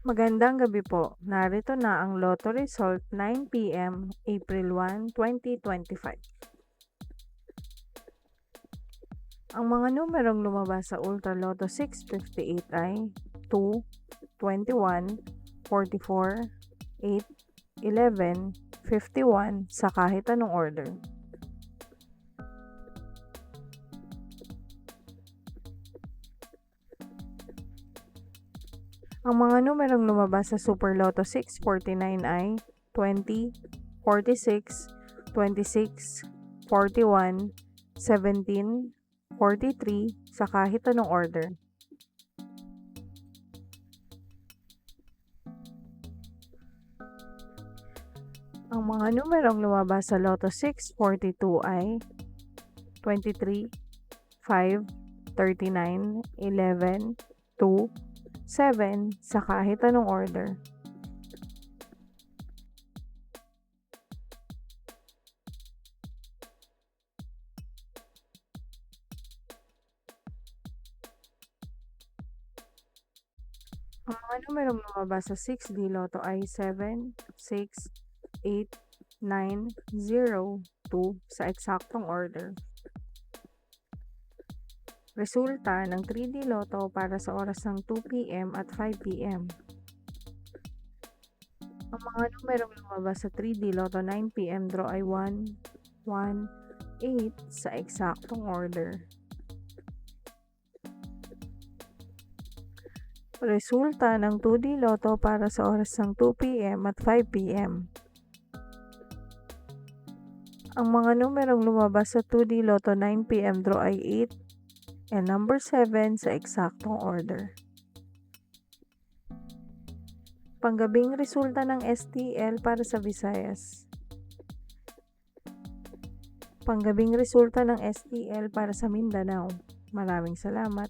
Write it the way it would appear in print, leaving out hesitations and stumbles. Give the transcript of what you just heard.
Magandang gabi po. Narito na ang Lotto result 9 PM, April 1, 2025. Ang mga numerong lumabas sa Ultra Lotto 658 ay 2, 21, 44, 8, 11, 51 sa kahit anong order. Ang mga numerong lumabas sa Super Lotto 649 ay 20, 46, 26, 41, 17, 43 sa kahit anong order. Ang mga numerong lumabas sa Lotto 642 ay 23, 5, 39, 11, 2, 7 sa kahit anong order. Ang mga numerong lumabas sa 6D Lotto ay 7, 6, 8, 9, 0, 2 sa eksaktong order. Resulta ng 3D Lotto para sa oras ng 2 PM at 5 PM. Ang mga numerong lumabas sa 3D Lotto 9 PM draw ay 1, 1, 8 sa eksaktong order. Resulta ng 2D Lotto para sa oras ng 2 PM at 5 PM. Ang mga numerong lumabas sa 2D Lotto 9 PM draw ay 8 and number 7 sa eksaktong order. Panggabing resulta ng STL para sa Visayas. Panggabing resulta ng STL para sa Mindanao. Maraming salamat.